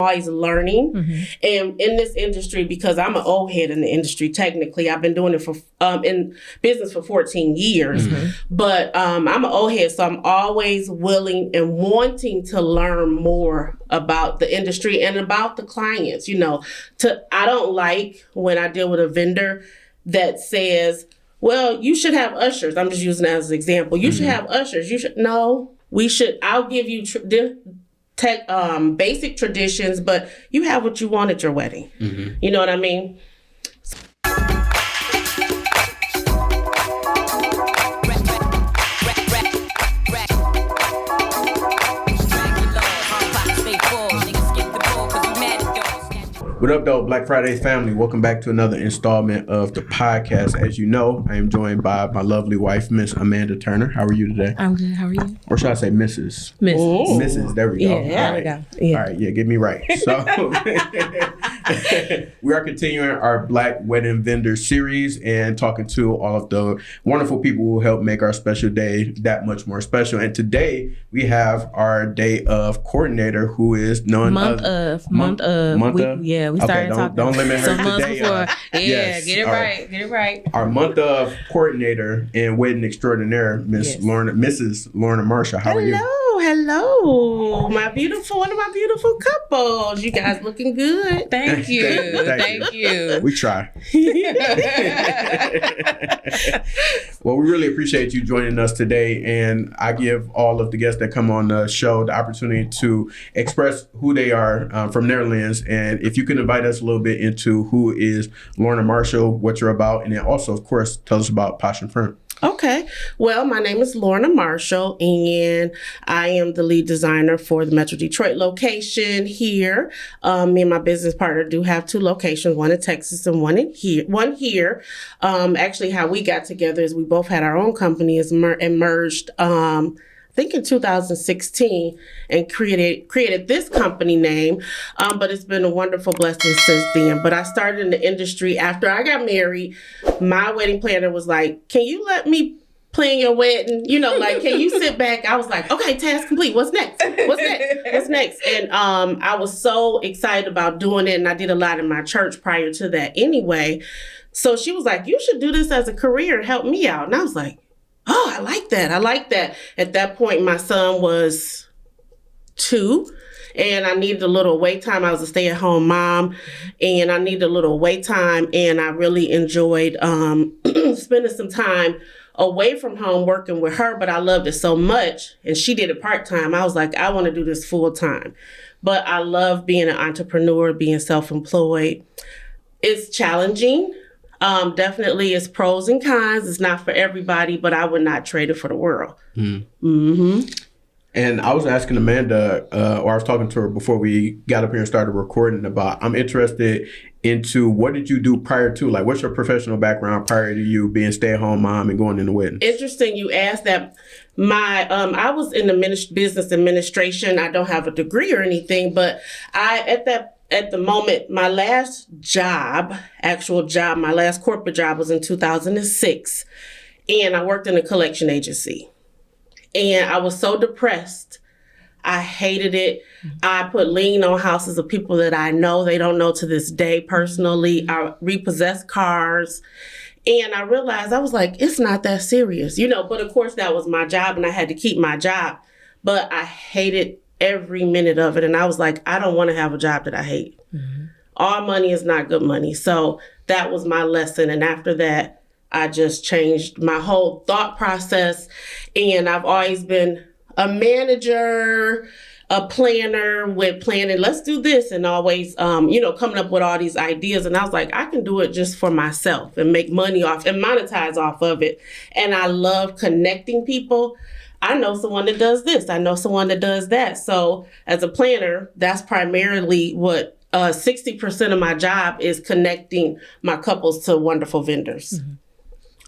always learning. And in this industry, because I'm an old head in the industry, technically, I've been doing it for in business for 14 years. But I'm an old head, so I'm always willing and wanting to learn more about the industry and about the clients. I don't like when I deal with a vendor that says, well, you should have ushers. I'm just using that as an example. You should have ushers. I'll give you basic traditions, but you have what you want at your wedding. You know what I mean? What up, though, Black Fridays family? Welcome back to another installment of the podcast. As you know, I am joined by my lovely wife, Miss Amanda Turner. How are you today? I'm good. How are you? Or should I say Mrs.? Mrs. There we go. Yeah, there we go. Yeah. All right, get me right. So we are continuing our Black Wedding Vendor series and talking to all of the wonderful people who help make our special day that much more special. And today we have our day of coordinator, who is none month of. We started talking. Don't limit her some months today. Before. Yes, get it right. Get it right. Our month of coordinator and wedding extraordinaire, Mrs. Lorna Marshall. How are you? Hello, one of my beautiful couples. You guys looking good. Thank you. Thank you. We try. Well, we really appreciate you joining us today, and I give all of the guests that come on the show the opportunity to express who they are from their lens. And if you can invite us a little bit into who is Lorna Marshall, what you're about, and then also, of course, tell us about Posh and Prim. Okay. Well, my name is Lorna Marshall, and I am the lead designer for the Metro Detroit location here. Me and my business partner do have two locations, one in Texas and one here. Actually, how we got together is we both had our own companies and merged, I think in 2016, and created this company name. But it's been a wonderful blessing since then. But I started in the industry after I got married. My wedding planner was like, can you let me plan your wedding? Can you sit back? I was like, okay, task complete. What's next? And I was so excited about doing it. And I did a lot in my church prior to that anyway. So she was like, you should do this as a career. Help me out. And I was like, oh, I like that. At that point, my son was 2 and I needed a little wait time. I was a stay-at-home mom and I needed a little wait time. And I really enjoyed spending some time away from home working with her, but I loved it so much. And she did it part-time. I was like, I want to do this full-time. But I love being an entrepreneur, being self-employed. It's challenging. Definitely it's pros and cons. It's not for everybody, but I would not trade it for the world. And I was asking Amanda, or I was talking to her before we got up here and started recording about, I'm interested into what did you do prior to, like what's your professional background prior to you being stay-at-home mom and going into weddings? Interesting you asked that. I was in the business administration. I don't have a degree or anything, but at the moment, my last my last corporate job was in 2006. And I worked in a collection agency. And I was so depressed. I hated it. I put lien on houses of people that I know. They don't know to this day personally. I repossessed cars. And I realized, I was like, it's not that serious, But of course, that was my job and I had to keep my job. But I hated every minute of it. And I was like, I don't want to have a job that I hate. All money is not good money. So that was my lesson. And after that, I just changed my whole thought process. And I've always been a manager, a planner with planning, let's do this. And always, coming up with all these ideas. And I was like, I can do it just for myself and make money off and monetize off of it. And I love connecting people. I know someone that does this. I know someone that does that. So as a planner, that's primarily what 60% of my job is, connecting my couples to wonderful vendors.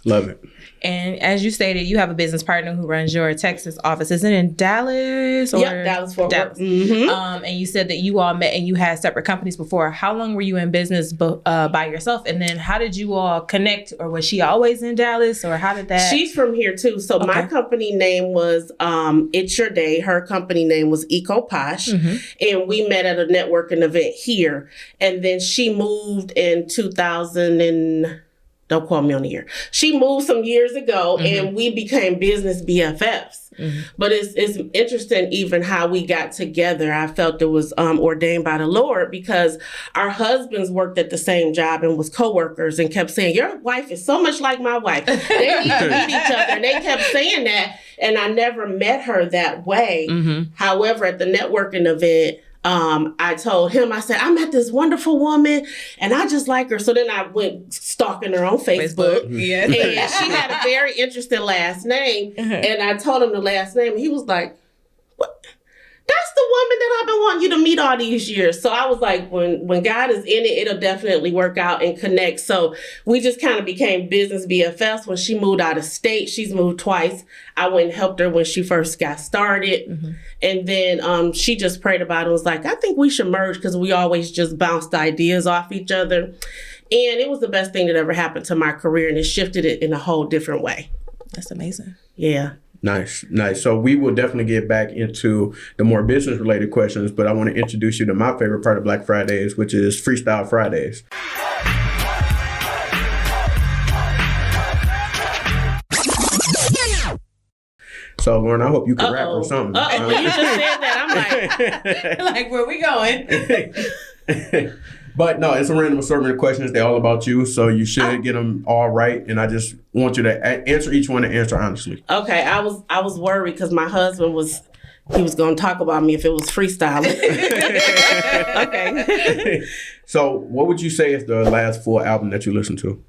Love it. And as you stated, you have a business partner who runs your Texas office. Is it in Dallas? Yep, Dallas, Fort Worth. Mm-hmm. And you said that you all met and you had separate companies before. How long were you in business by yourself? And then how did you all connect? Or was she always in Dallas? Or how did that? She's from here too. So my company name was It's Your Day. Her company name was Posh. Mm-hmm. And we met at a networking event here. And then she moved in 2000 and... Don't quote me on the year. She moved some years ago, and we became business BFFs. Mm-hmm. But it's interesting even how we got together. I felt it was ordained by the Lord because our husbands worked at the same job and was coworkers and kept saying, your wife is so much like my wife. They need to meet each other. And they kept saying that, and I never met her that way. Mm-hmm. However, at the networking event, I told him, I said, I met this wonderful woman and I just like her. So then I went stalking her on Facebook. Yes. And she had a very interesting last name. And I told him the last name. And he was like, what? That's the woman that I've been wanting you to meet all these years. So I was like, when God is in it, it'll definitely work out and connect. So we just kind of became business BFFs. When she moved out of state, she's moved twice. I went and helped her when she first got started. Mm-hmm. And then she just prayed about it and was like, I think we should merge because we always just bounced ideas off each other. And it was the best thing that ever happened to my career. And it shifted it in a whole different way. That's amazing. Yeah. Nice. So we will definitely get back into the more business-related questions, but I want to introduce you to my favorite part of Black Fridays, which is Freestyle Fridays. So, Lorna, I hope you can rap or something. When you just said that, I'm like, where we going? But no, it's a random assortment of questions. They're all about you, so you should get them all right. And I just want you to answer each one and answer honestly. Okay, I was worried because my husband was going to talk about me if it was freestyling. Okay. So, what would you say is the last full album that you listened to?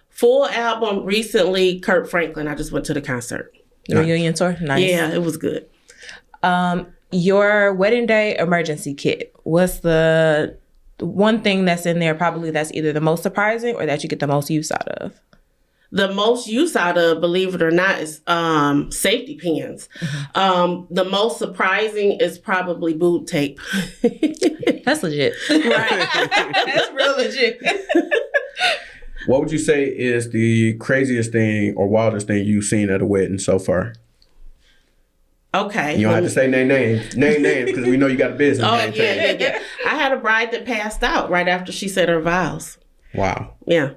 Full album recently, Kirk Franklin. I just went to the concert. The reunion tour? Nice. Yeah, it was good. Your wedding day emergency kit. What's the one thing that's in there probably that's either the most surprising or that you get the most use out of? The most use out of, believe it or not, is safety pins. Mm-hmm. The most surprising is probably boob tape. That's legit. Right. That's real legit. What would you say is the craziest thing or wildest thing you've seen at a wedding so far? Okay. You don't have to say names because we know you got a business. Oh, yeah. I had a bride that passed out right after she said her vows. Wow. Yeah.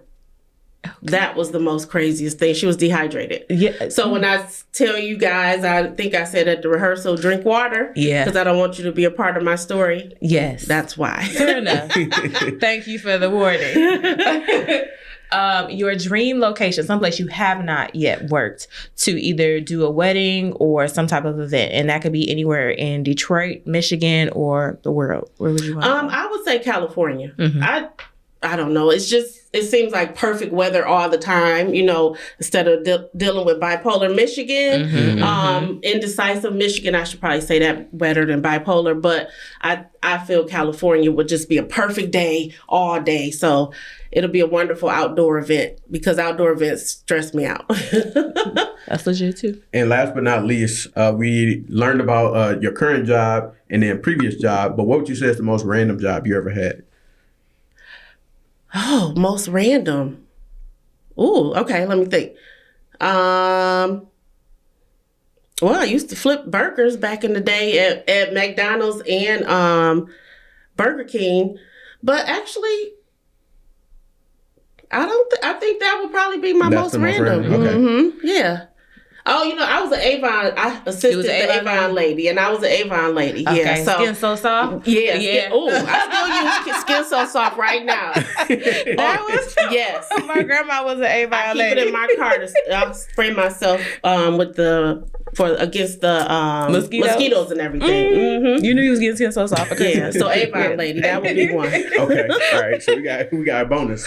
That was the most craziest thing. She was dehydrated. Yeah. So when I tell you guys, I think I said at the rehearsal, drink water. Yeah. Because I don't want you to be a part of my story. Yes. That's why. Fair enough. Thank you for the warning. Your dream location, someplace you have not yet worked to either do a wedding or some type of event. And that could be anywhere in Detroit, Michigan, or the world. Where would you want to go? I would say California. Mm-hmm. I don't know. It seems like perfect weather all the time, instead of dealing with bipolar Michigan, indecisive Michigan. I should probably say that better than bipolar, but I feel California would just be a perfect day all day. So it'll be a wonderful outdoor event because outdoor events stress me out. That's legit too. And last but not least, we learned about your current job and then previous job, but what would you say is the most random job you ever had? Oh, most random. Ooh, okay, let me think. Well, I used to flip burgers back in the day at McDonald's and Burger King. But actually, I think that would probably be my most random. Okay. Mm-hmm. Yeah. Oh, I was an Avon. I assisted the Avon lady, and I was an Avon lady. Okay. Yeah. So Skin So Soft? Yeah. Oh, I still use Skin So Soft right now. That was yes. My grandma was an Avon lady. I keep it in my car to spray myself against the mosquitoes and everything. Mm-hmm. You knew you was getting Skin So Soft. Yeah. So Avon lady, that would be one. Okay. All right. So we got a bonus.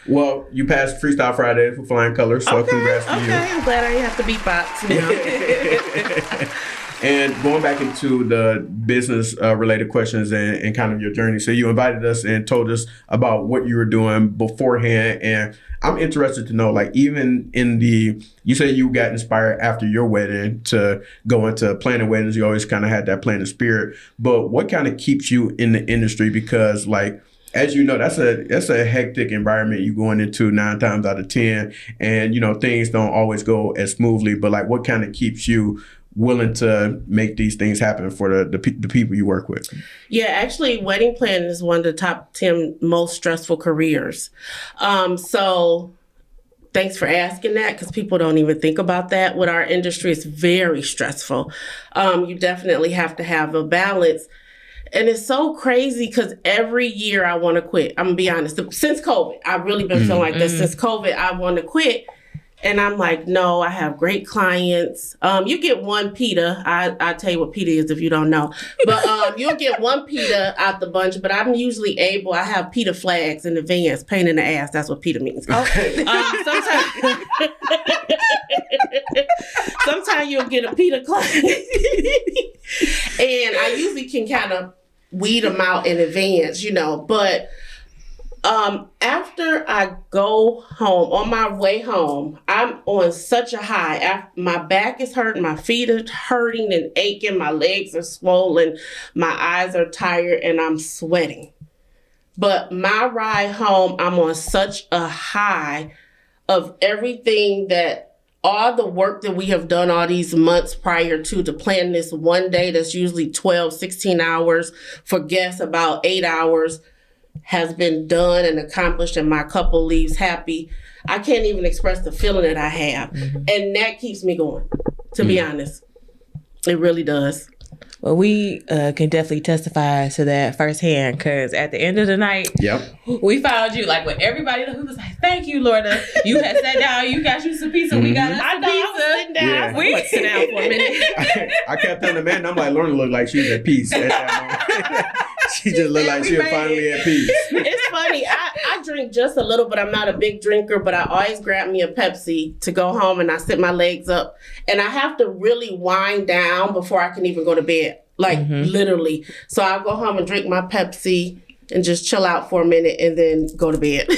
Well, you passed Freestyle Fridays with flying colors, so congrats to you. Okay, I'm glad I didn't have to beat box. And going back into the business related questions and kind of your journey. So you invited us and told us about what you were doing beforehand. And I'm interested to know, like, even in you say you got inspired after your wedding to go into planning weddings. You always kind of had that planning spirit. But what kind of keeps you in the industry? Because, like, as you know, that's a hectic environment you going into 9 times out of 10. And, you know, things don't always go as smoothly. But, like, what kind of keeps you willing to make these things happen for the people you work with? Yeah, actually, wedding planning is one of the top 10 most stressful careers. So thanks for asking that, because people don't even think about that. With our industry, it's very stressful. You definitely have to have a balance. And it's so crazy because every year I want to quit. I'm going to be honest. Since COVID, I've really been feeling like this. Since COVID, I want to quit. And I'm like, no, I have great clients. You get one PITA. I tell you what PITA is if you don't know. But you'll get one PITA out the bunch. But I'm usually I have PITA flags in advance. Pain in the ass. That's what PITA means. Sometimes you'll get a PITA client. And I usually can kind of weed them out in advance, you know. But after I go home, on my way home, I'm on such a high. My back is hurting, my feet are hurting and aching, my legs are swollen, my eyes are tired, and I'm sweating. But my ride home, I'm on such a high of everything, that all the work that we have done all these months prior to plan this one day that's usually 12, 16 hours, for guests about 8 hours, has been done and accomplished, and my couple leaves happy. I can't even express the feeling that I have. And that keeps me going, to be honest. It really does. Well, we can definitely testify to that firsthand, because at the end of the night, we found you, like, with everybody who was like, thank you, Lorna. You had sat down, you got you some pizza, we got us some pizza. I was sitting down. Yeah. We sit down for a minute. I kept telling the man, I'm like, Lorna looked like she was at peace at that moment. She just looked like she was finally at peace. It's funny. I drink just a little, but I'm not a big drinker. But I always grab me a Pepsi to go home, and I sit my legs up. And I have to really wind down before I can even go to bed. Like, literally. So I'll go home and drink my Pepsi and just chill out for a minute and then go to bed.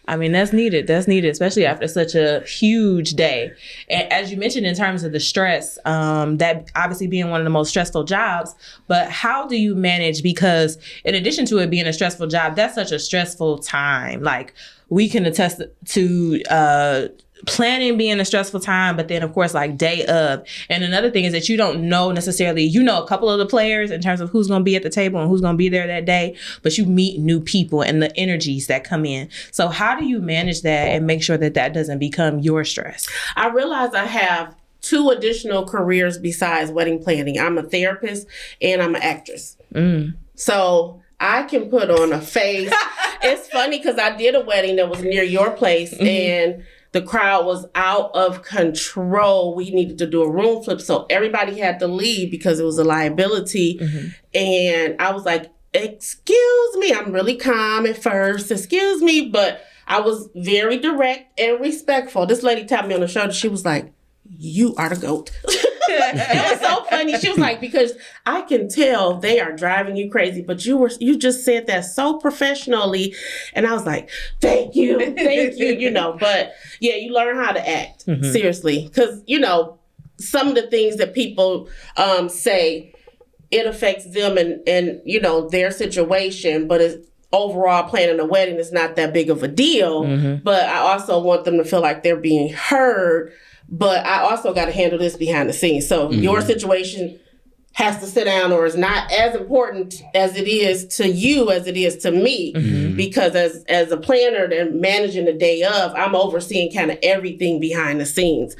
I mean, that's needed. That's needed, especially after such a huge day. And as you mentioned, in terms of the stress, that obviously being one of the most stressful jobs, but how do you manage? Because in addition to it being a stressful job, that's such a stressful time. Like, we can attest to planning being a stressful time, but then of course, like, day of. And another thing is that you don't know necessarily, you know, a couple of the players in terms of who's going to be at the table and who's going to be there that day, but you meet new people and the energies that come in. So how do you manage that and make sure that that doesn't become your stress? I realize I have 2 additional careers besides wedding planning. I'm a therapist and I'm an actress. So I can put on a face. It's funny because I did a wedding that was near your place, and the crowd was out of control. We needed to do a room flip, so everybody had to leave because it was a liability. And I was like, excuse me. I'm really calm at first. Excuse me. But I was very direct and respectful. This lady tapped me on the shoulder. She was like, you are the GOAT. It was so funny. She was like, because I can tell they are driving you crazy, but you just said that so professionally. And I was like, thank you, you know. But yeah, you learn how to act, seriously. Because, you know, some of the things that people say, it affects them and, you know, their situation, but it's overall planning a wedding is not that big of a deal. But I also want them to feel like they're being heard. But I also got to handle this behind the scenes. So your situation has to sit down, or is not as important as it is to you as it is to me. Because as a planner and managing the day of, I'm overseeing kind of everything behind the scenes.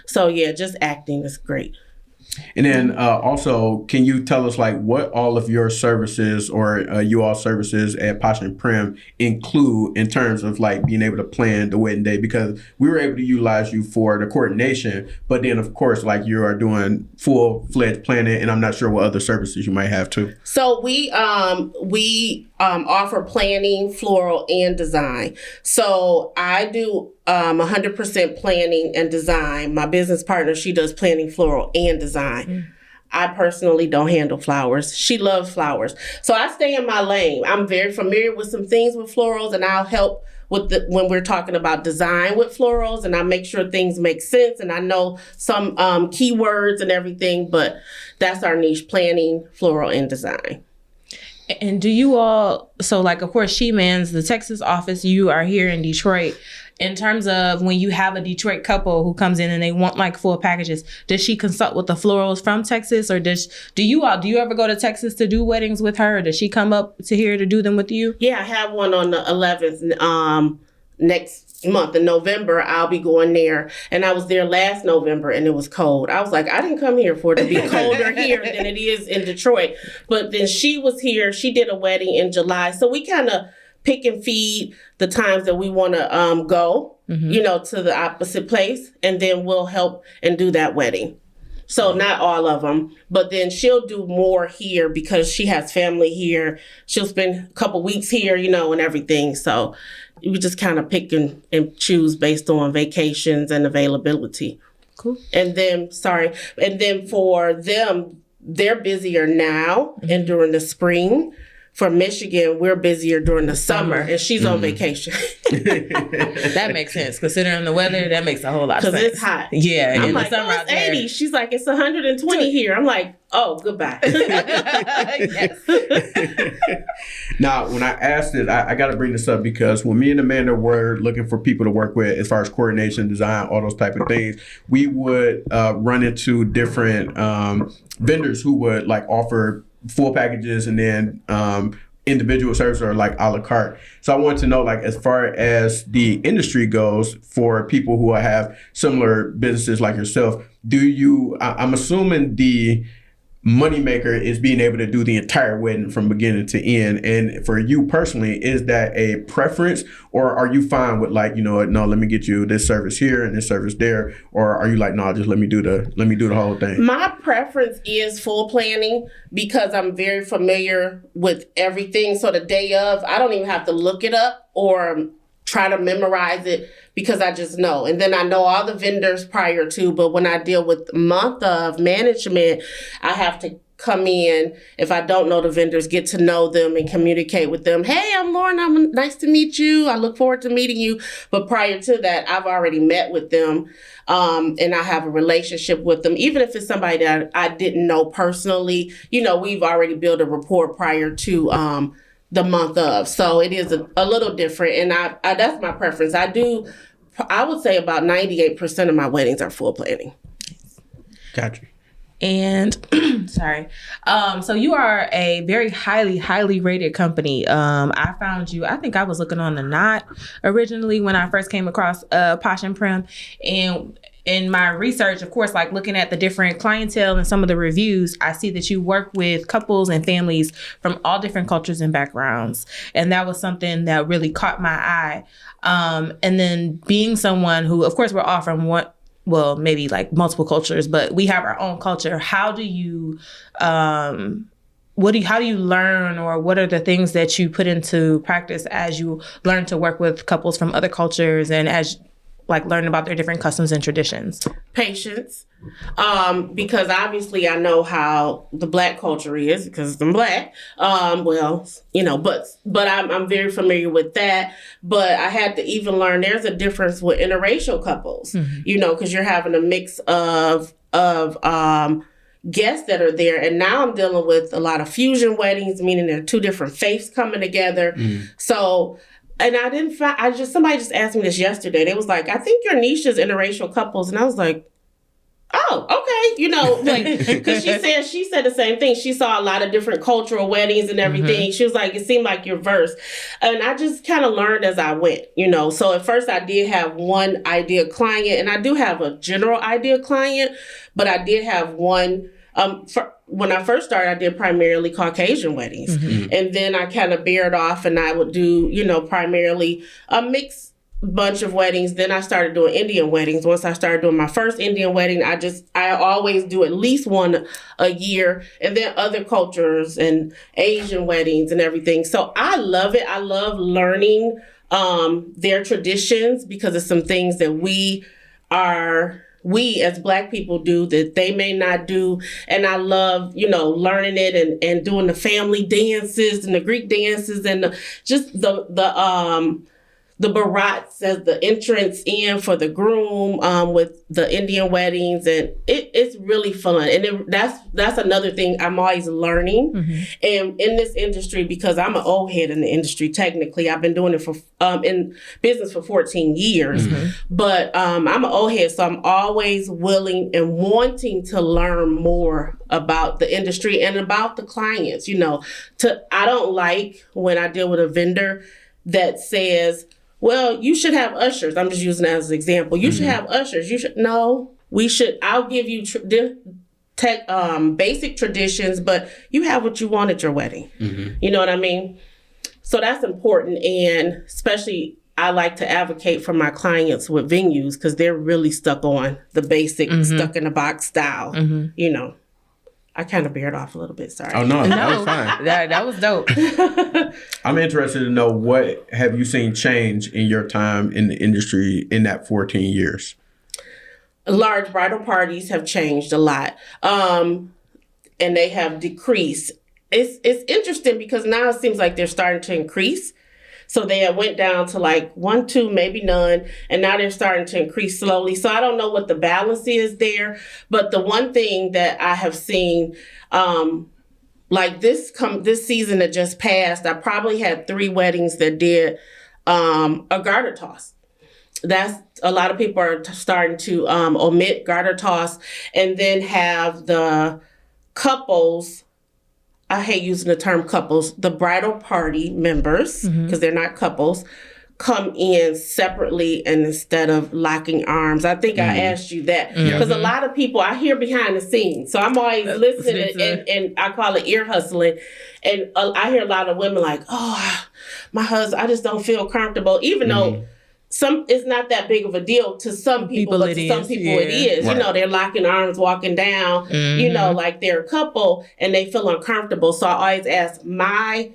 So yeah, just acting is great. And then also, can you tell us, like, what all of your services or you all services at Posh and Prim include in terms of, like, being able to plan the wedding day? Because we were able to utilize you for the coordination, but then of course, like, you are doing full-fledged planning, and I'm not sure what other services you might have too. So we offer planning, floral, and design. So I do 100% planning and design. My business partner, she does planning, floral, and design. I personally don't handle flowers. She loves flowers. So I stay in my lane. I'm very familiar with some things with florals, and I'll help with when we're talking about design with florals, and I make sure things make sense, and I know some keywords and everything, but that's our niche: planning, floral, and design. And do you all, so like, of course, she mans the Texas office. You are here in Detroit. In terms of when you have a Detroit couple who comes in and they want like full packages, does she consult with the florals from Texas, or do you ever go to Texas to do weddings with her, or does she come up to here to do them with you? Yeah, I have one on the 11th. Next month in November, I'll be going there. And I was there last November and it was cold. I was like, I didn't come here for it to be colder here than it is in Detroit. But then she was here. She did a wedding in July. So we kind of pick and feed the times that we want to go, to the opposite place. And then we'll help and do that wedding. So not all of them, but then she'll do more here because she has family here. She'll spend a couple weeks here, and everything. So you just kind of pick and choose based on vacations and availability. Cool. And then for them, they're busier now and during the spring. For Michigan, we're busier during the summer, and she's on vacation. That makes sense. Considering the weather, that makes a whole lot of sense. Because it's hot. Yeah. I'm like, it's 80. She's like, it's 120 here. I'm like, oh, goodbye. Yes. Now, when I asked it, I got to bring this up because when me and Amanda were looking for people to work with as far as coordination, design, all those type of things, we would run into different vendors who would like offer full packages and then individual services or like a la carte. So I wanted to know, like, as far as the industry goes, for people who have similar businesses like yourself, I'm assuming the moneymaker is being able to do the entire wedding from beginning to end. And for you personally, is that a preference, or are you fine with like, no, let me get you this service here and this service there? Or are you like, no, just let me do the whole thing? My preference is full planning because I'm very familiar with everything. So the day of, I don't even have to look it up or try to memorize it because I just know. And then I know all the vendors prior to, but when I deal with the month of management, I have to come in. If I don't know the vendors, get to know them and communicate with them. Hey, I'm Lorna. Nice to meet you. I look forward to meeting you. But prior to that, I've already met with them and I have a relationship with them. Even if it's somebody that I didn't know personally, we've already built a rapport prior to the month of. So it is a little different. And I that's my preference. I would say about 98% of my weddings are full planning. Gotcha. And sorry. So you are a very highly, highly rated company. I found you, I think I was looking on the Knot originally when I first came across Posh and Prim. And in my research, of course, like looking at the different clientele and some of the reviews, I see that you work with couples and families from all different cultures and backgrounds. And that was something that really caught my eye. And then being someone who, of course, we're all from maybe like multiple cultures, but we have our own culture. How do you, how do you learn, or what are the things that you put into practice as you learn to work with couples from other cultures and as like learn about their different customs and traditions? Patience. Because obviously I know how the Black culture is because I'm Black. But I'm very familiar with that. But I had to even learn there's a difference with interracial couples, because you're having a mix of guests that are there. And now I'm dealing with a lot of fusion weddings, meaning there are two different faiths coming together. So, and somebody just asked me this yesterday. They was like, I think your niche is interracial couples. And I was like, oh, okay. Because she said the same thing. She saw a lot of different cultural weddings and everything. She was like, it seemed like your verse. And I just kind of learned as I went, So at first I did have one ideal client, and I do have a general ideal client, but I did have one. When I first started, I did primarily Caucasian weddings. And then I kind of bared off and I would do, primarily a mix bunch of weddings. Then I started doing Indian weddings. Once I started doing my first Indian wedding, I always do at least one a year, and then other cultures and Asian weddings and everything. So I love it. I love learning their traditions, because it's some things that we as Black people do that they may not do. And I love, learning it and doing the family dances and the Greek dances and just the barats as the entrance in for the groom with the Indian weddings, and it's really fun. And that's another thing I'm always learning. And in this industry, because I'm an old head in the industry, technically I've been doing it for in business for 14 years, but I'm an old head, so I'm always willing and wanting to learn more about the industry and about the clients. I don't like when I deal with a vendor that says, well, you should have ushers. I'm just using that as an example. You should have ushers. We should. I'll give you basic traditions, but you have what you want at your wedding. You know what I mean? So that's important. And especially, I like to advocate for my clients with venues, because they're really stuck on the basic, stuck in a box style, I kind of bared off a little bit. Sorry. Oh, no, that was fine. That was dope. I'm interested to know, what have you seen change in your time in the industry in that 14 years? Large bridal parties have changed a lot, and they have decreased. It's interesting because now it seems like they're starting to increase. So they went down to like 1, 2, maybe none, and now they're starting to increase slowly. So I don't know what the balance is there, but the one thing that I have seen, like this season that just passed, I probably had 3 weddings that did a garter toss. That's a lot of people are starting to omit garter toss, and then have the couples. I hate using the term couples, the bridal party members, because they're not couples, come in separately and instead of locking arms. I think I asked you that, because a lot of people, I hear behind the scenes. So I'm always listening, and I call it ear hustling. And I hear a lot of women like, oh, my husband, I just don't feel comfortable, even though it's not that big of a deal to some people, but to some people it is. Right. They're locking arms, walking down, like they're a couple and they feel uncomfortable. So I always ask my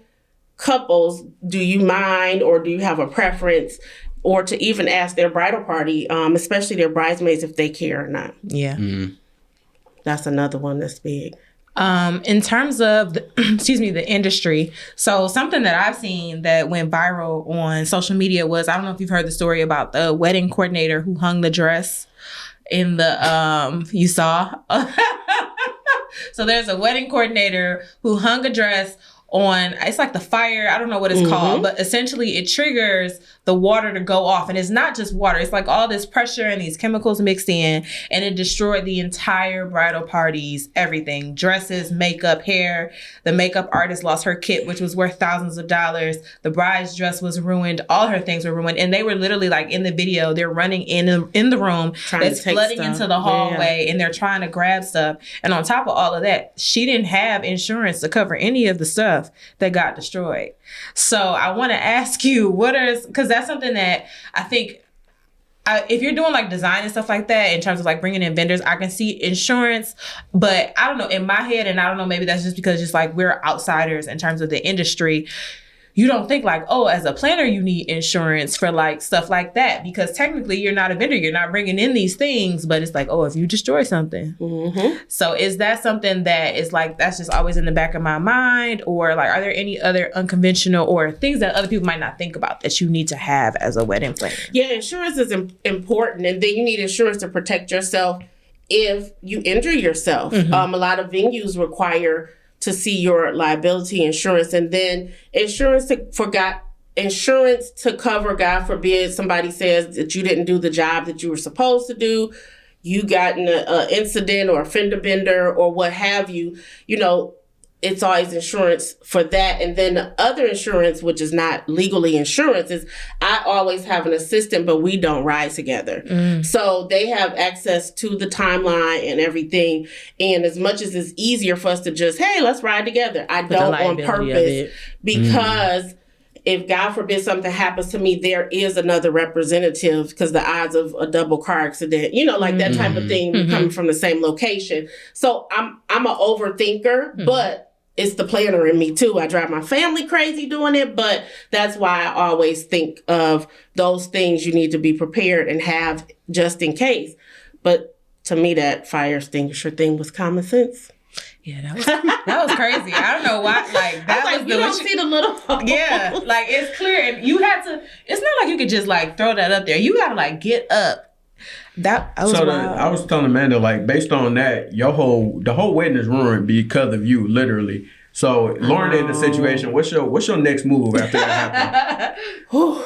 couples, do you mind, or do you have a preference? Or to even ask their bridal party, especially their bridesmaids, if they care or not. Yeah. That's another one that's big. In terms of, the industry, so something that I've seen that went viral on social media was, I don't know if you've heard the story about the wedding coordinator who hung the dress in the, you saw? So there's a wedding coordinator who hung a dress on, it's like the fire, I don't know what it's called, but essentially it triggers the water to go off. And it's not just water, it's like all this pressure and these chemicals mixed in, and it destroyed the entire bridal party's everything. Dresses, makeup, hair. The makeup artist lost her kit, which was worth thousands of dollars. The bride's dress was ruined. All her things were ruined. And they were literally like, in the video, they're running in the room, it's flooding into the hallway, and they're trying to grab stuff. And on top of all of that, she didn't have insurance to cover any of the stuff that got destroyed. So I want to ask you, because that's something that I think, if you're doing like design and stuff like that, in terms of like bringing in vendors, I can see insurance, but I don't know, in my head, and I don't know, maybe that's just because just like we're outsiders in terms of the industry, you don't think like, oh, as a planner, you need insurance for like stuff like that, because technically you're not a vendor, you're not bringing in these things, but it's like, oh, if you destroy something. So is that something that is like, that's just always in the back of my mind, or like, are there any other unconventional or things that other people might not think about that you need to have as a wedding planner? Yeah, insurance is important, and then you need insurance to protect yourself if you injure yourself. A lot of venues require to see your liability insurance, and then insurance to cover, God forbid, somebody says that you didn't do the job that you were supposed to do, you got in an incident or a fender bender or what have you, it's always insurance for that. And then the other insurance, which is not legally insurance, is I always have an assistant, but we don't ride together. So they have access to the timeline and everything. And as much as it's easier for us to just, hey, let's ride together, I don't on purpose, because if God forbid something happens to me, there is another representative, because the odds of a double car accident, like that type of thing, we're coming from the same location. So I'm an overthinker, but it's the planner in me too. I drive my family crazy doing it, but that's why I always think of those things you need to be prepared and have just in case. But to me, that fire extinguisher thing was common sense. Yeah, that was crazy. I don't know why. Like that was you don't see the little hole. Yeah, like it's clear, and you had to. It's not like you could just like throw that up there. You got to like get up. I was telling Amanda, like, based on that, the whole wedding is ruined because of you, literally. So Lorna, in the situation, what's your next move after that happens?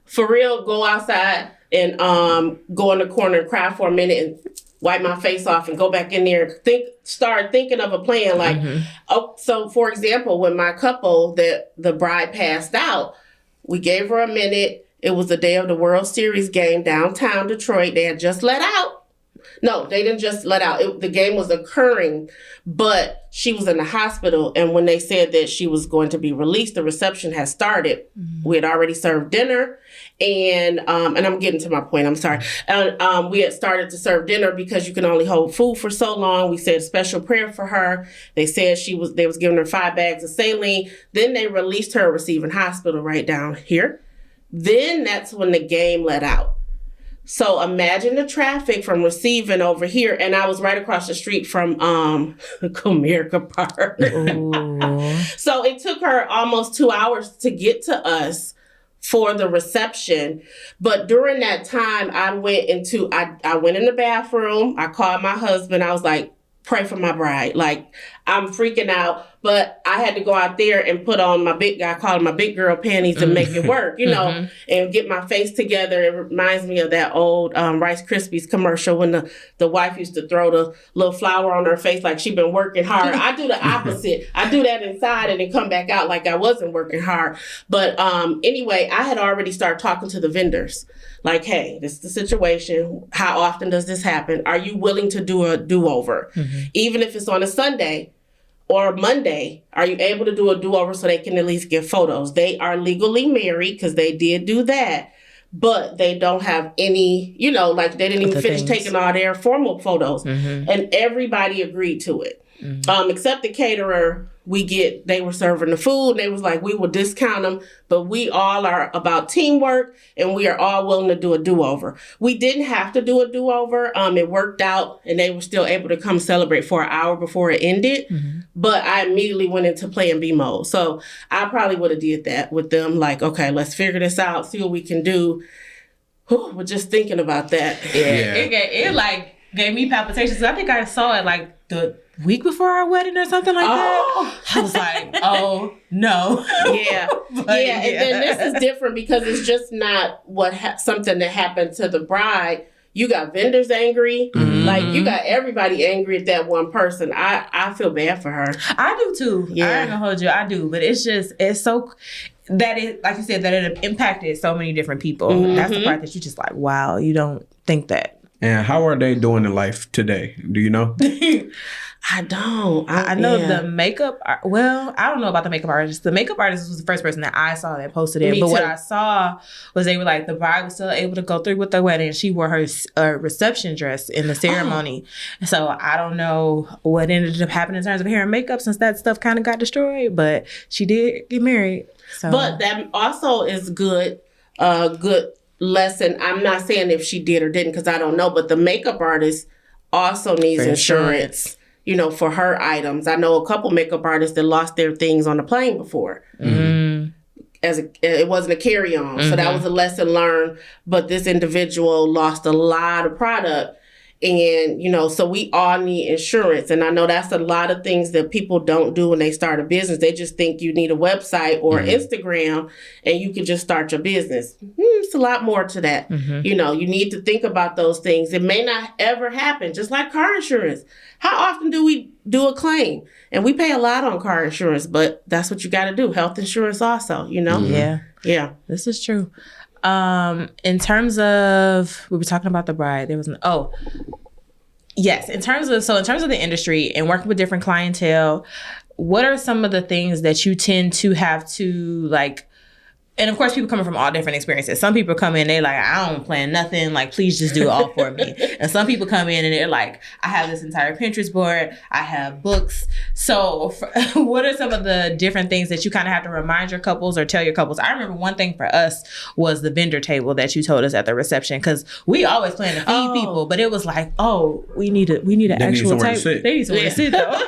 For real, go outside and go in the corner and cry for a minute and wipe my face off and go back in there. Start thinking of a plan. Like, so for example, when my couple, the bride passed out, we gave her a minute. It was the day of the World Series game downtown Detroit. They had just let out. No, they didn't just let out. The game was occurring, but she was in the hospital. And when they said that she was going to be released, the reception had started. We had already served dinner. And I'm getting to my point. I'm sorry. We had started to serve dinner because you can only hold food for so long. We said a special prayer for her. They said they was giving her 5 bags of saline. Then they released her receiving hospital right down here. Then that's when the game let out. So imagine the traffic from receiving over here. And I was right across the street from Comerica Park. So it took her almost 2 hours to get to us for the reception. But during that time, I went in the bathroom. I called my husband. I was like, pray for my bride. Like, I'm freaking out. But I had to go out there and put on my big girl panties and make it work, and get my face together. It reminds me of that old Rice Krispies commercial when the wife used to throw the little flour on her face like she'd been working hard. I do the opposite. I do that inside and then come back out like I wasn't working hard. But anyway, I had already started talking to the vendors. Like, hey, this is the situation. How often does this happen? Are you willing to do a do-over? Even if it's on a Sunday or Monday, are you able to do a do-over so they can at least get photos? They are legally married because they did do that, but they don't have any, like they didn't even finish taking all their formal photos. And everybody agreed to it. Except the caterer, they were serving the food. They was like, we will discount them, but we all are about teamwork and we are all willing to do a do-over. We didn't have to do a do-over. It worked out and they were still able to come celebrate for an hour before it ended. But I immediately went into plan B mode. So I probably would have did that with them. Like, okay, let's figure this out, see what we can do. We're just thinking about that. Yeah. It like gave me palpitations. I think I saw it like the week before our wedding or something like that. I was like, oh no. Yeah. And then this is different because it's just not something that happened to the bride. You got vendors angry. Like, you got everybody angry at that one person. I feel bad for her. I do too. Yeah. I ain't gonna hold you. I do. But it's so that it, like you said, that it impacted so many different people. That's the part that you just like, wow, you don't think that. And how are they doing in life today? Do you know? I don't. I know the makeup. Well, I don't know about the makeup artist. The makeup artist was the first person that I saw that posted it. But what I saw was they were like, the bride was still able to go through with the wedding. She wore her reception dress in the ceremony. So I don't know what ended up happening in terms of hair and makeup since that stuff kind of got destroyed. But she did get married. So. But that also is good lesson. I'm not saying if she did or didn't because I don't know. But the makeup artist also needs insurance. For her items. I know a couple makeup artists that lost their things on the plane before. It wasn't a carry-on. So that was a lesson learned. But this individual lost a lot of product. And, so we all need insurance. And I know that's a lot of things that people don't do when they start a business. They just think you need a website or Instagram and you can just start your business. It's a lot more to that. You need to think about those things. It may not ever happen, just like car insurance. How often do we do a claim? And we pay a lot on car insurance, but that's what you got to do. Health insurance also, Yeah. This is true. In terms of, we were talking about the bride. There was yes. In terms of the industry and working with different clientele, what are some of the things that you tend to have to like and of course, people coming from all different experiences. Some people come in, they like, I don't plan nothing. Like, please just do it all for me. And some people come in and they're like, I have this entire Pinterest board. I have books. So what are some of the different things that you kind of have to remind your couples or tell your couples? I remember one thing for us was the vendor table that you told us at the reception, because we always plan to feed people, but it was like, oh, we need an actual table. They need somewhere to sit though.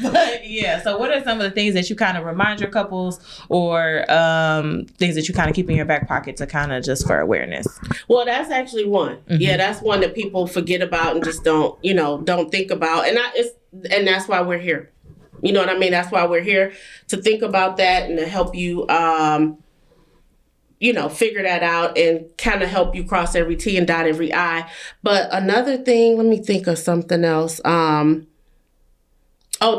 But yeah, so what are some of the things that you kind of remind your couples, or things that you kind of keep in your back pocket to kind of just for awareness? Well, that's actually one. Mm-hmm. Yeah, that's one that people forget about and just don't think about. And that's why we're here. You know what I mean? That's why we're here, to think about that and to help you, figure that out and kind of help you cross every T and dot every I. But another thing, let me think of something else.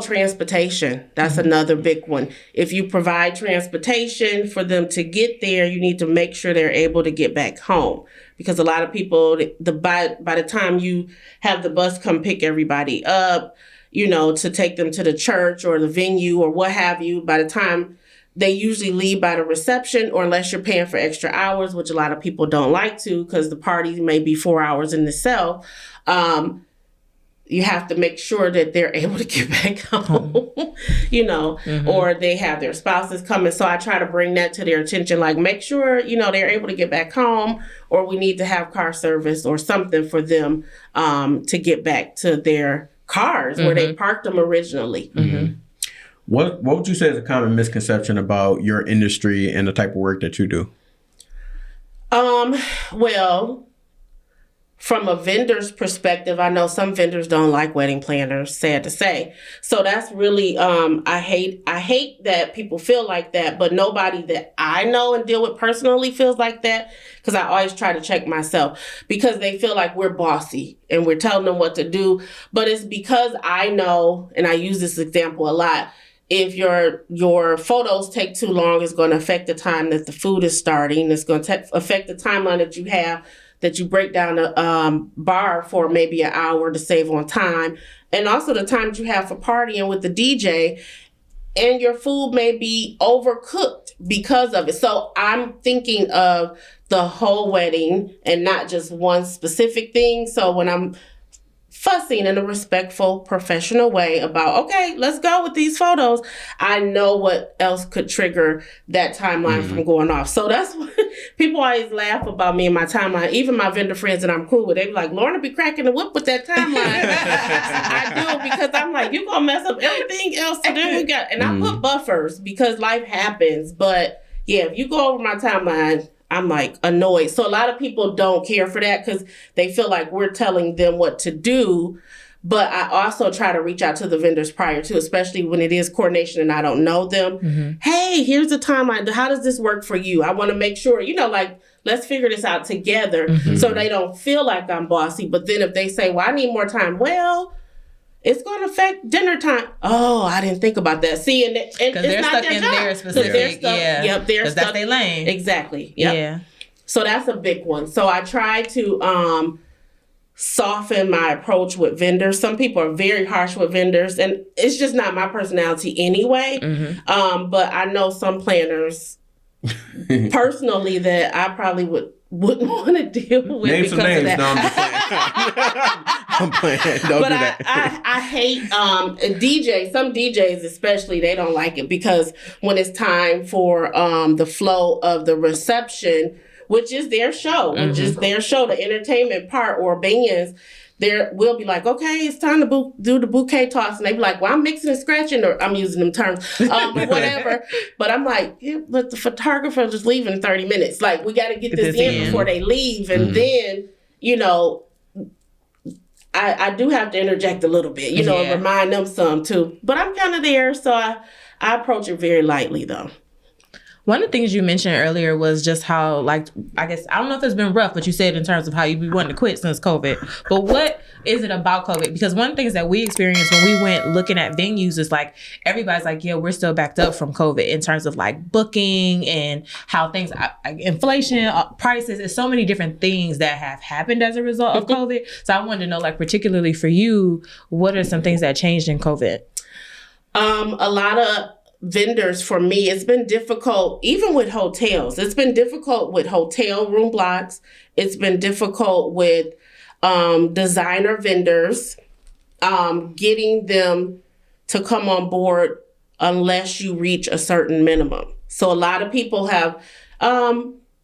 Transportation. That's another big one. If you provide transportation for them to get there, you need to make sure they're able to get back home. Because a lot of people, by the time you have the bus come pick everybody up, to take them to the church or the venue or what have you, by the time they usually leave by the reception, or unless you're paying for extra hours, which a lot of people don't like to, because the party may be 4 hours in itself. You have to make sure that they're able to get back home, or they have their spouses coming. So I try to bring that to their attention, like make sure, they're able to get back home, or we need to have car service or something for them to get back to their cars where they parked them originally. Mm-hmm. What would you say is a common misconception about your industry and the type of work that you do? Well, from a vendor's perspective, I know some vendors don't like wedding planners, sad to say. So that's really, I hate that people feel like that, but nobody that I know and deal with personally feels like that, because I always try to check myself, because they feel like we're bossy and we're telling them what to do. But it's because I know, and I use this example a lot, if your photos take too long, it's going to affect the time that the food is starting. It's going to affect the timeline that you have, that you break down a bar for maybe an hour to save on time. And also the time that you have for partying with the DJ, and your food may be overcooked because of it. So I'm thinking of the whole wedding and not just one specific thing. So when I'm fussing in a respectful, professional way about, okay, let's go with these photos, I know what else could trigger that timeline from going off. So that's what people always laugh about me and my timeline. Even my vendor friends that I'm cool with, they be like, Lorna be cracking the whip with that timeline. I do, because I'm like, you gonna mess up everything else to do. And I put buffers because life happens. But yeah, if you go over my timeline, I'm like annoyed. So a lot of people don't care for that because they feel like we're telling them what to do. But I also try to reach out to the vendors prior to, especially when it is coordination and I don't know them. Hey, here's the timeline. How does this work for you? I want to make sure, let's figure this out together so they don't feel like I'm bossy. But then if they say, well, I need more time, well, it's going to affect dinner time. Oh, I didn't think about that. See, and it's they're not stuck their in job. their specific, Yep, they're stuck. That's their lane. Exactly. Yep. Yeah. So that's a big one. So I try to soften my approach with vendors. Some people are very harsh with vendors, and it's just not my personality anyway. But I know some planners personally that I probably wouldn't want to deal with. Name because some names. of that. No, I'm just playing. I'm playing. Don't but do that. I hate DJs. Some DJs especially, they don't like it because when it's time for the flow of the reception, which is their show, the entertainment part, or bands, we'll be like, okay, it's time to do the bouquet toss. And they be like, well, I'm mixing and scratching, or I'm using them terms, whatever. But I'm like, yeah, but the photographer just leaving in 30 minutes. Like, we got to get this in before they leave. And then, I do have to interject a little bit, and remind them some too. But I'm kind of there, so I approach it very lightly, though. One of the things you mentioned earlier was just how, I guess, I don't know if it's been rough, but you said in terms of how you be wanting to quit since COVID. But what is it about COVID? Because one of the things that we experienced when we went looking at venues is everybody's like, yeah, we're still backed up from COVID in terms of booking and how things, inflation, prices, there's so many different things that have happened as a result of COVID. So I wanted to know, particularly for you, what are some things that changed in COVID? A lot of vendors for me, it's been difficult, even with hotels. It's been difficult with hotel room blocks. It's been difficult with designer vendors, getting them to come on board unless you reach a certain minimum. So a lot of people have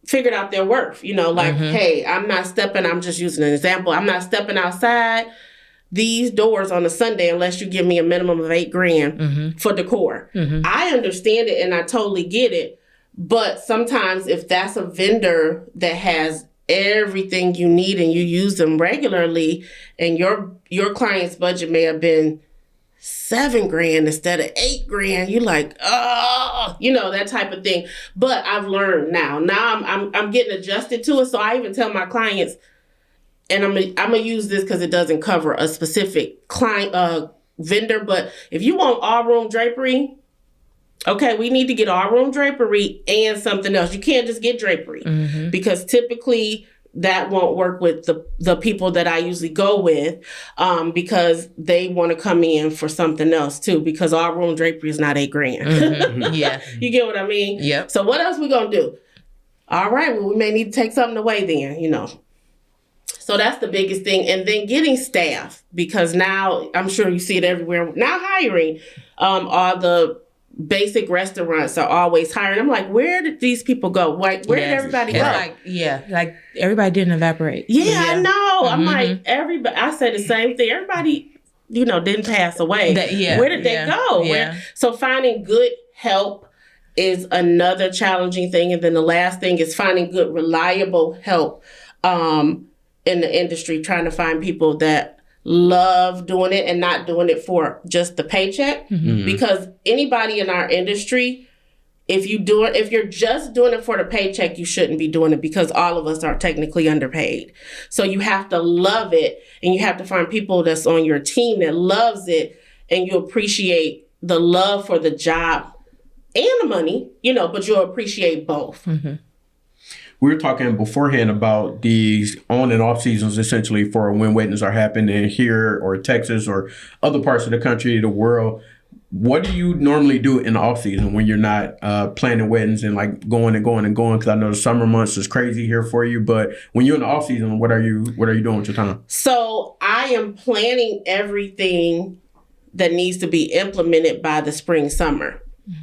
figured out their worth, hey, I'm just using an example. I'm not stepping outside these doors on a Sunday unless you give me a minimum of $8,000 for decor. I understand it and I totally get it. But sometimes if that's a vendor that has everything you need and you use them regularly, and your client's budget may have been $7,000 instead of $8,000, you're like, that type of thing. But I've learned now. I'm getting adjusted to it. So I even tell my clients, and I'm gonna use this because it doesn't cover a specific client vendor, but if you want all room drapery, okay, we need to get all room drapery and something else. You can't just get drapery because typically that won't work with the people that I usually go with because they want to come in for something else too, because all room drapery is not $8,000. Yeah. You get what I mean? Yep. So what else we gonna do? All right, well, we may need to take something away then, So that's the biggest thing. And then getting staff, because now I'm sure you see it everywhere. Now hiring, all the basic restaurants are always hiring. I'm like, where did these people go? Like, where did everybody go? Like everybody didn't evaporate. Yeah, I know. I'm like, everybody. I say the same thing. Everybody, didn't pass away. Where did they go? Yeah. So finding good help is another challenging thing. And then the last thing is finding good, reliable help in the industry, trying to find people that love doing it and not doing it for just the paycheck. Because anybody in our industry, if you're just doing it for the paycheck, you shouldn't be doing it, because all of us are technically underpaid. So you have to love it, and you have to find people that's on your team that loves it, and you appreciate the love for the job and the money, but you'll appreciate both. We were talking beforehand about these on and off seasons, essentially, for when weddings are happening here or Texas or other parts of the country, the world. What do you normally do in the off season when you're not planning weddings and like going and going and going? Because I know the summer months is crazy here for you, but when you're in the off season, what are you doing with your time? So I am planning everything that needs to be implemented by the spring, summer.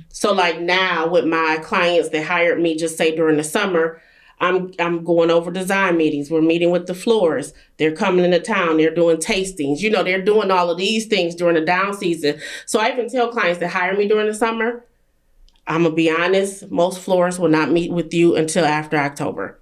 So like now with my clients that hired me, just say during the summer, I'm going over design meetings. We're meeting with the florists. They're coming into town. They're doing tastings. They're doing all of these things during the down season. So I even tell clients that hire me during the summer, I'm going to be honest, most florists will not meet with you until after October.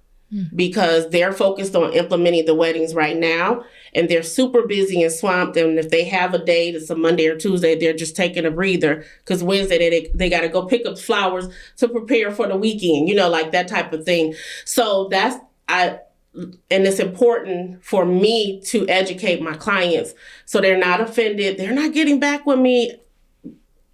Because they're focused on implementing the weddings right now, and they're super busy and swamped. And if they have a day that's a Monday or Tuesday, they're just taking a breather, because Wednesday they got to go pick up flowers to prepare for the weekend, like that type of thing. So and it's important for me to educate my clients so they're not offended. They're not getting back with me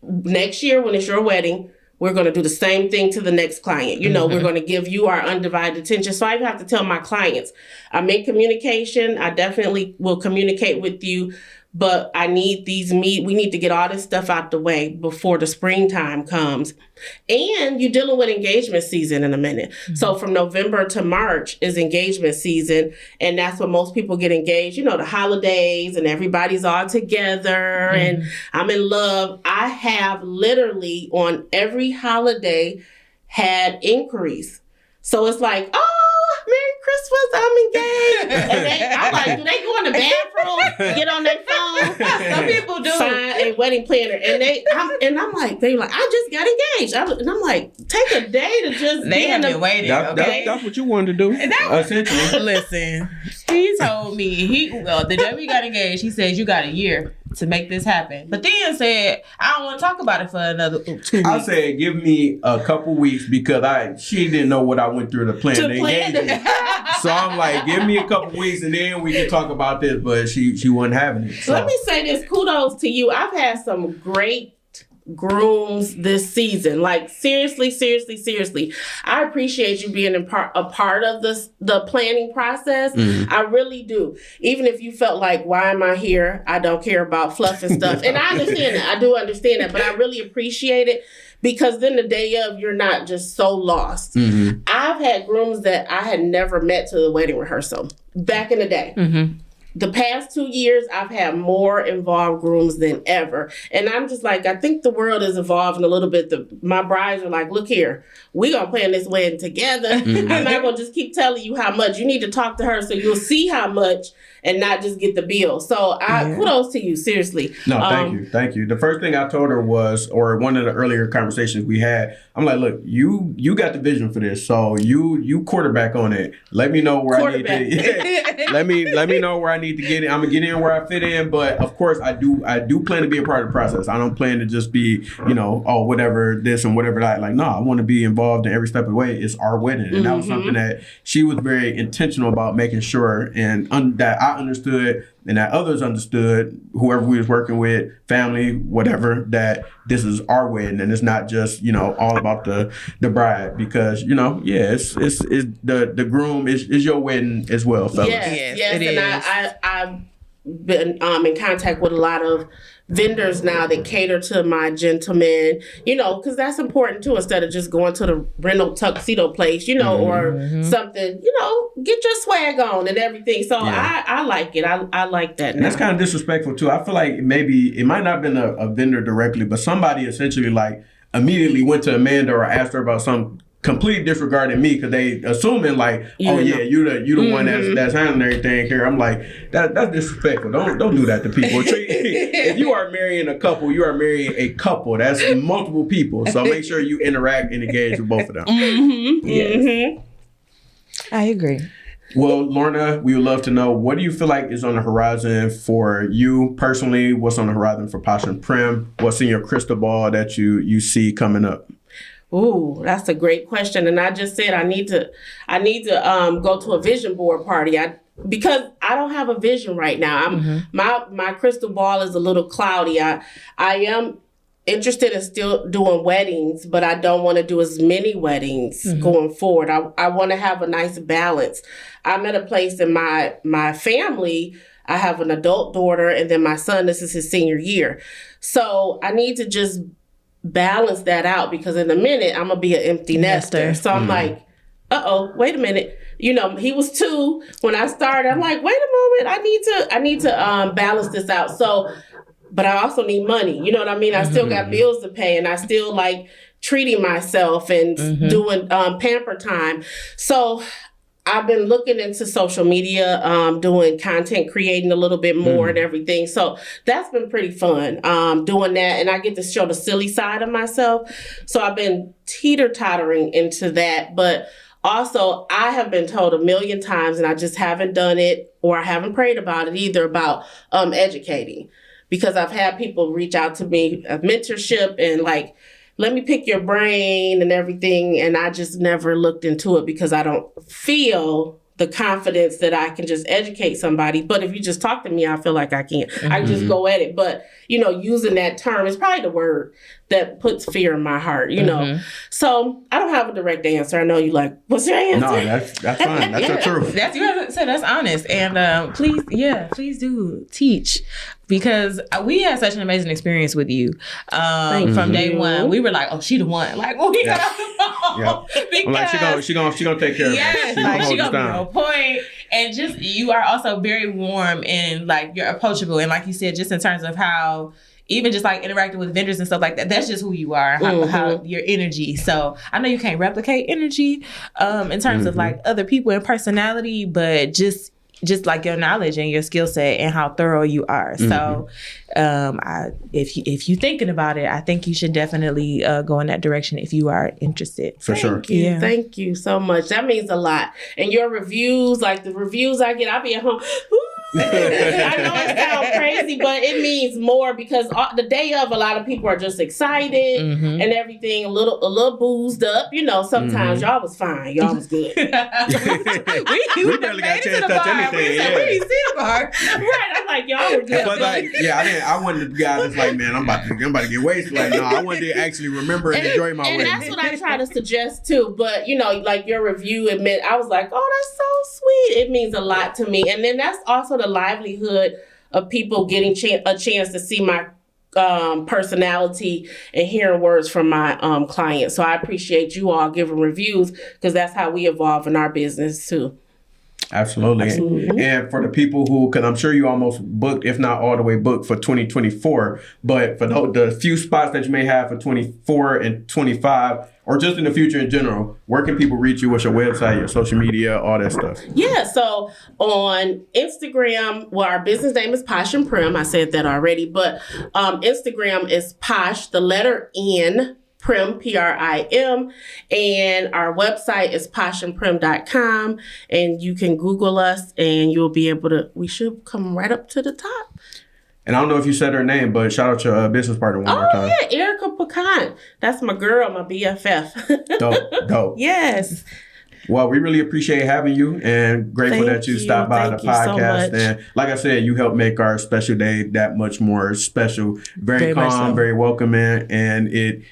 next year when it's your wedding. We're going to do the same thing to the next client. We're going to give you our undivided attention. So I even have to tell my clients, I'm in communication. I definitely will communicate with you, but I need we need to get all this stuff out the way before the springtime comes. And you're dealing with engagement season in a minute. So from November to March is engagement season. And that's when most people get engaged, the holidays, and everybody's all together and I'm in love. I have literally on every holiday had inquiries. So it's like, Merry Christmas, I'm engaged. And I'm like, do they go in the bathroom, get on their phone? Some people do. Find a wedding planner. I'm like, I just got engaged. And I'm like, take a day to just They have been waiting. That's what you wanted to do, essentially. Listen, he told me, the day we got engaged, he says, you got a year to make this happen. But then said, I don't want to talk about it for another 2 weeks. I said, give me a couple weeks, because she didn't know what I went through to plan the engagement. So I'm like, give me a couple weeks and then we can talk about this. But she wasn't having it. So. Let me say this. Kudos to you. I've had some great grooms this season. Like seriously. I appreciate you being a part of the planning process. I really do. Even if you felt like, why am I here? I don't care about fluff and stuff. And I understand that. I do understand that. But I really appreciate it, because then the day of, you're not just so lost. Mm-hmm. I've had grooms that I had never met to the wedding rehearsal back in the day. Mm-hmm. The past 2 years, I've had more involved grooms than ever. And I'm just like, I think the world is evolving a little bit. My brides are like, look here, we're going to plan this wedding together. Mm-hmm. I'm not going to just keep telling you how much. You need to talk to her so you'll see how much and not just get the bill. So kudos to you, seriously. No, thank you. The first thing I told her was, or one of the earlier conversations we had, I'm like, look, you got the vision for this, so you quarterback on it. Let me know where I need to. let me know where I need to get in. I'm gonna get in where I fit in, but of course I do plan to be a part of the process. I don't plan to just be, whatever this and whatever that. Like, no, I want to be involved in every step of the way. It's our wedding, and that was something that she was very intentional about making sure, and that I understood and that others understood, whoever we was working with, family, whatever, that this is our wedding and it's not just, all about the bride, because, it's the groom is your wedding as well, fellas. Yes, it and is. I've been in contact with a lot of vendors now that cater to my gentlemen, because that's important too, instead of just going to the rental tuxedo place, or something, get your swag on and everything. So I like it. I like that now. And that's kind of disrespectful too. I feel like maybe it might not have been a vendor directly, but somebody essentially like immediately went to Amanda or asked her about something completely disregarding me, because they assuming like, you the one that's handling everything here. I'm like, that's disrespectful. Don't do that to people. If you are marrying a couple, you are marrying a couple. That's multiple people. So make sure you interact and engage with both of them. I agree. Well, Lorna, we would love to know, what do you feel like is on the horizon for you personally? What's on the horizon for Posh and Prim? What's in your crystal ball that you see coming up? Ooh, that's a great question. And I just said I need to go to a vision board party. Because I don't have a vision right now. My crystal ball is a little cloudy. I am interested in still doing weddings, but I don't want to do as many weddings going forward. I want to have a nice balance. I'm at a place in my family. I have an adult daughter, and then my son, this is his senior year. So I need to just balance that out, because in a minute I'm gonna be an empty nester. So I'm like, wait a minute. He was 2 when I started. I'm like, wait a moment, I need to balance this out. So, but I also need money. You know what I mean? I still got bills to pay, and I still like treating myself and doing pamper time. So I've been looking into social media, doing content, creating a little bit more and everything. So that's been pretty fun, doing that. And I get to show the silly side of myself. So I've been teeter-tottering into that. But also, I have been told a million times, and I just haven't done it, or I haven't prayed about it either, about educating. Because I've had people reach out to me, a mentorship, and like, let me pick your brain and everything. And I just never looked into it, because I don't feel the confidence that I can just educate somebody. But if you just talk to me, I feel like I can. I can just go at it. But, using that term is probably the word that puts fear in my heart, So I don't have a direct answer. I know you like, what's your answer? No, that's fine. That's the truth. That's honest. And please do teach, because we had such an amazing experience with you. From day one, we were like, oh, she the one. Like, when we got off the phone. I'm like, she gonna take care of us. She gonna be on point. And just, you are also very warm, and like, you're approachable. And like you said, just in terms of how, even just like interacting with vendors and stuff like that, that's just who you are, how your energy. So I know you can't replicate energy in terms of like other people and personality, but just like your knowledge and your skill set and how thorough you are. So if you're thinking about it, I think you should definitely go in that direction if you are interested. For sure. Thank you so much. That means a lot. And your reviews, like the reviews I get, I'll be at home. I know it sounds crazy, but it means more, because the day of, a lot of people are just excited and everything, a little boozed up. Sometimes y'all was fine. Y'all was good. we barely got a chance to touch anything. We see the bar. Right. I'm like, y'all were good. But like, I wasn't the guy that's like, man, I'm about to get wasted. Like, no, I wanted to actually remember and enjoy my wedding. And that's what I try to suggest too. But like your review admit, I was like, oh, that's so sweet. It means a lot to me. And then that's also the livelihood of people getting a chance to see my personality and hearing words from my clients. So I appreciate you all giving reviews because that's how we evolve in our business too. Absolutely. And for the people who, because I'm sure you almost booked, if not all the way booked for 2024, but for the few spots that you may have for 24 and 25, or just in the future in general, where can people reach you? What's your website, your social media, all that stuff? Yeah, so on Instagram, well, our business name is Posh and Prim. I said that already, but Instagram is Posh, the letter N, Prim, Prim, and our website is poshandprim.com, and you can Google us and you'll be able to, we should come right up to the top. And I don't know if you said her name, but shout out your business partner one more time. Oh, yeah, Erica Pecan. That's my girl, my BFF. Dope. Yes. Well, we really appreciate having you and grateful that you stopped by the podcast. So and like I said, you helped make our special day that much more special. Very calm, very welcoming. And it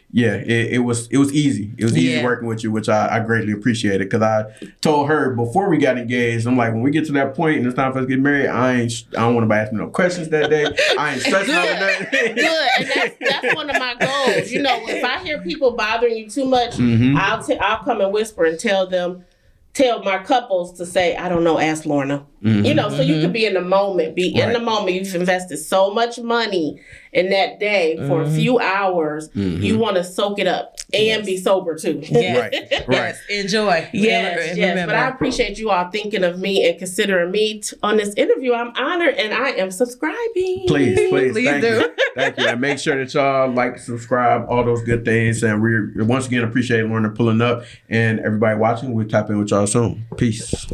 was easy. It was easy working with you, which I greatly appreciated because I told her before we got engaged, I'm like, when we get to that point and it's time for us to get married, I don't want to ask me no questions that day. I ain't stressing over nothing. Good. And that's one of my goals. You know, if I hear people bothering you too much, I'll come and whisper and tell my couples to say, I don't know, ask Lorna. You know, so you can be in the moment. In the moment. You've invested so much money in that day for a few hours. You want to soak it up and be sober too. Yes. Right. Enjoy. Yes. But I appreciate you all thinking of me and considering me on this interview. I'm honored and I am subscribing. Please Thank do. You. Thank you. And make sure that y'all like, subscribe, all those good things. And we once again appreciate Lorna pulling up and everybody watching. We'll tap in with y'all soon. Peace.